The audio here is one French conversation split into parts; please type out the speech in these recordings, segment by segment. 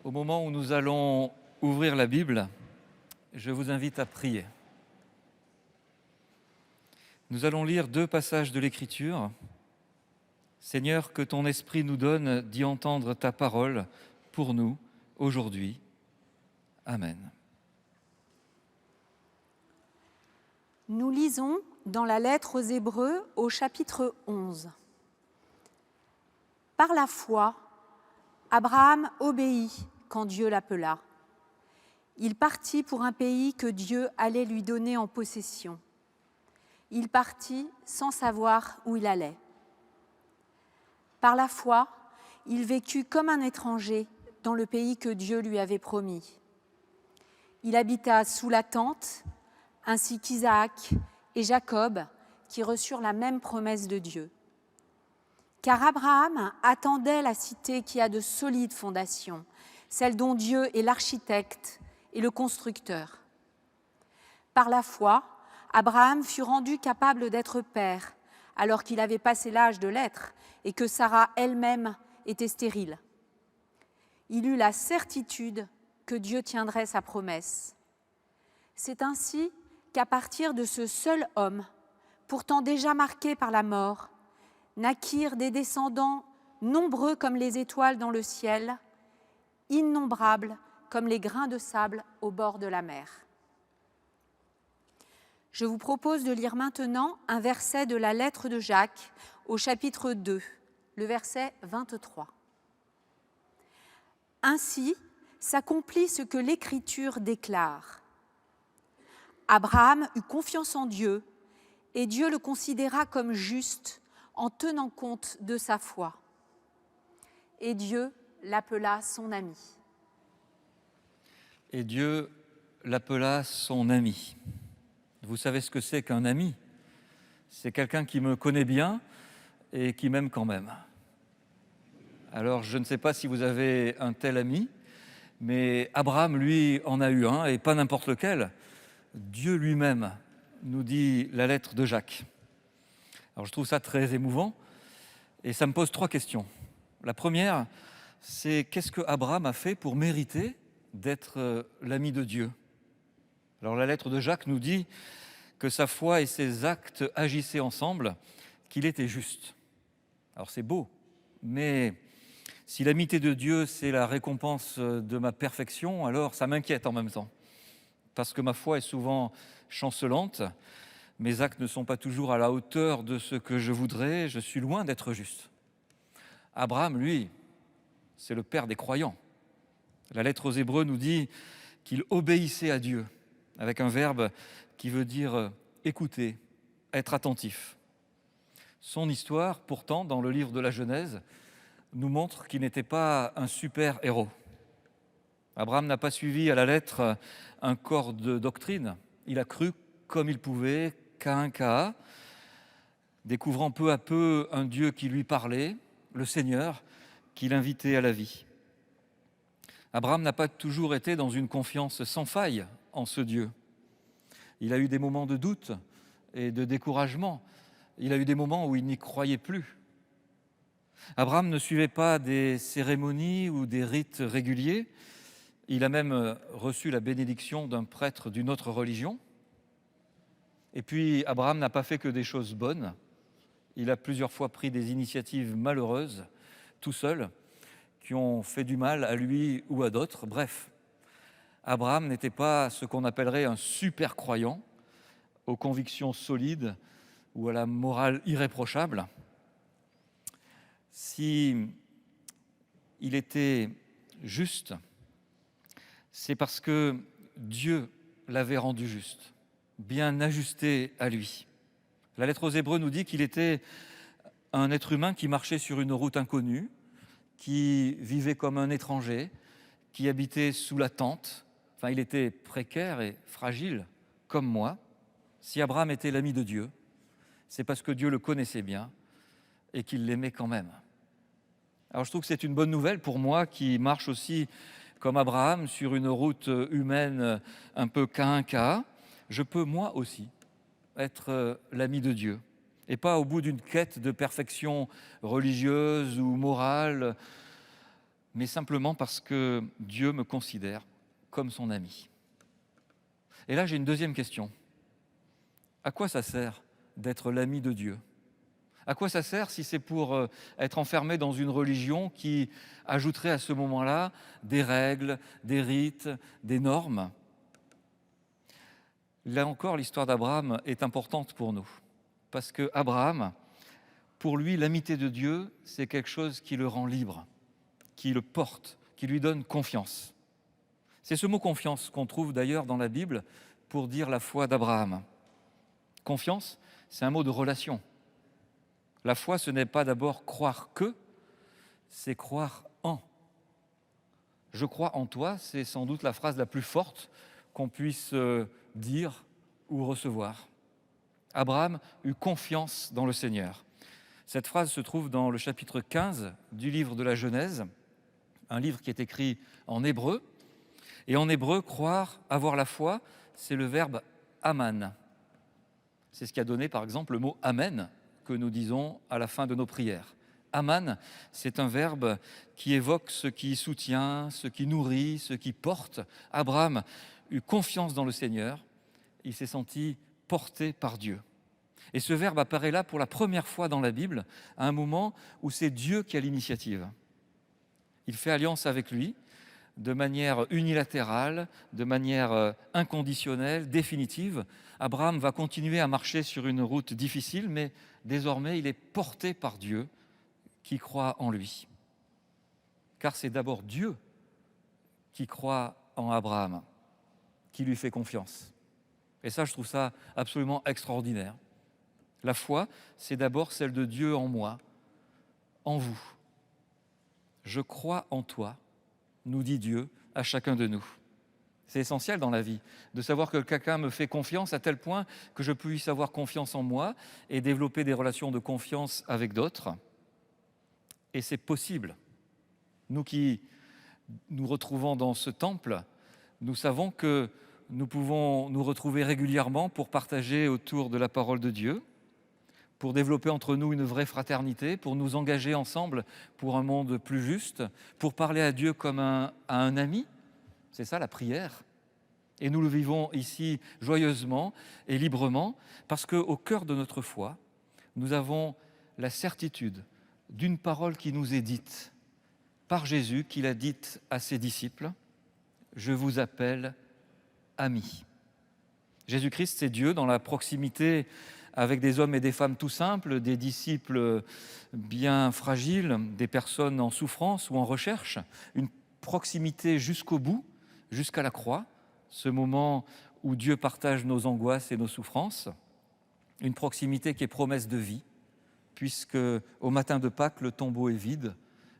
Au moment où nous allons ouvrir la Bible, je vous invite à prier. Nous allons lire 2 passages de l'Écriture. Seigneur, que ton Esprit nous donne d'y entendre ta parole pour nous aujourd'hui. Amen. Nous lisons dans la lettre aux Hébreux au chapitre 11. Par la foi, Abraham obéit quand Dieu l'appela. Il partit pour un pays que Dieu allait lui donner en possession. Il partit sans savoir où il allait. Par la foi, il vécut comme un étranger dans le pays que Dieu lui avait promis. Il habita sous la tente, ainsi qu'Isaac et Jacob, qui reçurent la même promesse de Dieu. Car Abraham attendait la cité qui a de solides fondations, celle dont Dieu est l'architecte et le constructeur. Par la foi, Abraham fut rendu capable d'être père, alors qu'il avait passé l'âge de l'être et que Sarah elle-même était stérile. Il eut la certitude que Dieu tiendrait sa promesse. C'est ainsi qu'à partir de ce seul homme, pourtant déjà marqué par la mort, naquirent des descendants nombreux comme les étoiles dans le ciel, innombrables comme les grains de sable au bord de la mer. Je vous propose de lire maintenant un verset de la lettre de Jacques au chapitre 2, le verset 23. Ainsi s'accomplit ce que l'Écriture déclare. Abraham eut confiance en Dieu et Dieu le considéra comme juste en tenant compte de sa foi. Et Dieu l'appela son ami. Et Dieu l'appela son ami. Vous savez ce que c'est qu'un ami ? C'est quelqu'un qui me connaît bien et qui m'aime quand même. Alors, je ne sais pas si vous avez un tel ami, mais Abraham, lui, en a eu un, et pas n'importe lequel. Dieu lui-même, nous dit la lettre de Jacques. Alors, je trouve ça très émouvant, et ça me pose 3 questions. La première, c'est qu'est-ce que Abraham a fait pour mériter d'être l'ami de Dieu ? Alors, la lettre de Jacques nous dit que sa foi et ses actes agissaient ensemble, qu'il était juste. Alors, c'est beau, mais si l'amitié de Dieu, c'est la récompense de ma perfection, alors ça m'inquiète en même temps. Parce que ma foi est souvent chancelante, mes actes ne sont pas toujours à la hauteur de ce que je voudrais, je suis loin d'être juste. Abraham, lui, c'est le père des croyants. La lettre aux Hébreux nous dit qu'il obéissait à Dieu, avec un verbe qui veut dire écouter, être attentif. Son histoire, pourtant, dans le livre de la Genèse, nous montre qu'il n'était pas un super-héros. Abraham n'a pas suivi à la lettre un corps de doctrine. Il a cru comme il pouvait, qu'à un cas, découvrant peu à peu un Dieu qui lui parlait, le Seigneur, qui l'invitait à la vie. Abraham n'a pas toujours été dans une confiance sans faille en ce Dieu. Il a eu des moments de doute et de découragement. Il a eu des moments où il n'y croyait plus. Abraham ne suivait pas des cérémonies ou des rites réguliers. Il a même reçu la bénédiction d'un prêtre d'une autre religion. Et puis, Abraham n'a pas fait que des choses bonnes. Il a plusieurs fois pris des initiatives malheureuses, tout seul, qui ont fait du mal à lui ou à d'autres. Bref, Abraham n'était pas ce qu'on appellerait un super croyant, aux convictions solides ou à la morale irréprochable. Si il était juste, c'est parce que Dieu l'avait rendu juste, bien ajusté à lui. La lettre aux Hébreux nous dit qu'il était un être humain qui marchait sur une route inconnue, qui vivait comme un étranger, qui habitait sous la tente. Enfin, il était précaire et fragile, comme moi. Si Abraham était l'ami de Dieu, c'est parce que Dieu le connaissait bien et qu'il l'aimait quand même. Alors je trouve que c'est une bonne nouvelle pour moi qui marche aussi comme Abraham sur une route humaine un peu quinca. Je peux moi aussi être l'ami de Dieu et pas au bout d'une quête de perfection religieuse ou morale, mais simplement parce que Dieu me considère comme son ami. Et là, j'ai une deuxième question. À quoi ça sert d'être l'ami de Dieu ? À quoi ça sert si c'est pour être enfermé dans une religion qui ajouterait à ce moment-là des règles, des rites, des normes ? Là encore, l'histoire d'Abraham est importante pour nous, parce que Abraham, pour lui, l'amitié de Dieu, c'est quelque chose qui le rend libre, qui le porte, qui lui donne confiance. C'est ce mot confiance qu'on trouve d'ailleurs dans la Bible pour dire la foi d'Abraham. Confiance, c'est un mot de relation. La foi, ce n'est pas d'abord croire que, c'est croire en. Je crois en toi, c'est sans doute la phrase la plus forte qu'on puisse dire ou recevoir. Abraham eut confiance dans le Seigneur. Cette phrase se trouve dans le chapitre 15 du livre de la Genèse, un livre qui est écrit en hébreu. Et en hébreu, croire, avoir la foi, c'est le verbe aman. C'est ce qui a donné par exemple le mot amen que nous disons à la fin de nos prières. Aman, c'est un verbe qui évoque ce qui soutient, ce qui nourrit, ce qui porte. Abraham eut confiance dans le Seigneur, il s'est senti porté par Dieu. Et ce verbe apparaît là pour la première fois dans la Bible, à un moment où c'est Dieu qui a l'initiative. Il fait alliance avec lui de manière unilatérale, de manière inconditionnelle, définitive. Abraham va continuer à marcher sur une route difficile, mais désormais il est porté par Dieu qui croit en lui. Car c'est d'abord Dieu qui croit en Abraham, qui lui fait confiance. Et ça, je trouve ça absolument extraordinaire. La foi, c'est d'abord celle de Dieu en moi, en vous. Je crois en toi, nous dit Dieu à chacun de nous. C'est essentiel dans la vie de savoir que quelqu'un me fait confiance à tel point que je puisse avoir confiance en moi et développer des relations de confiance avec d'autres. Et c'est possible. Nous qui nous retrouvons dans ce temple, nous savons que nous pouvons nous retrouver régulièrement pour partager autour de la parole de Dieu, pour développer entre nous une vraie fraternité, pour nous engager ensemble pour un monde plus juste, pour parler à Dieu comme à un ami. C'est ça la prière. Et nous le vivons ici joyeusement et librement, parce qu'au cœur de notre foi, nous avons la certitude d'une parole qui nous est dite par Jésus, qu'il a dite à ses disciples, « Je vous appelle amis ». Jésus-Christ, c'est Dieu dans la proximité avec des hommes et des femmes tout simples, des disciples bien fragiles, des personnes en souffrance ou en recherche, une proximité jusqu'au bout, jusqu'à la croix, ce moment où Dieu partage nos angoisses et nos souffrances, une proximité qui est promesse de vie, puisque au matin de Pâques, le tombeau est vide,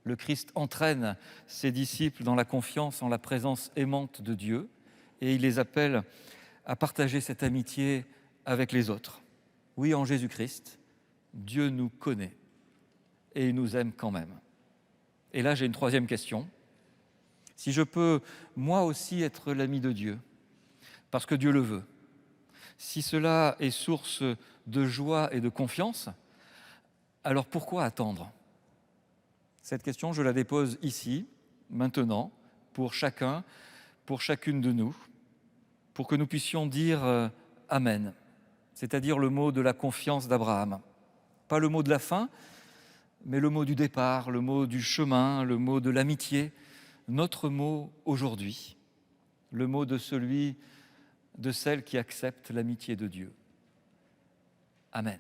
le Christ entraîne ses disciples dans la confiance en la présence aimante de Dieu, et il les appelle à partager cette amitié avec les autres. Oui, en Jésus-Christ, Dieu nous connaît et il nous aime quand même. Et là, j'ai une troisième question. Si je peux, moi aussi, être l'ami de Dieu, parce que Dieu le veut, si cela est source de joie et de confiance, alors pourquoi attendre ? Cette question, je la dépose ici, maintenant, pour chacun, pour chacune de nous, pour que nous puissions dire « Amen », c'est-à-dire le mot de la confiance d'Abraham. Pas le mot de la fin, mais le mot du départ, le mot du chemin, le mot de l'amitié, notre mot aujourd'hui, le mot de celle qui accepte l'amitié de Dieu. Amen.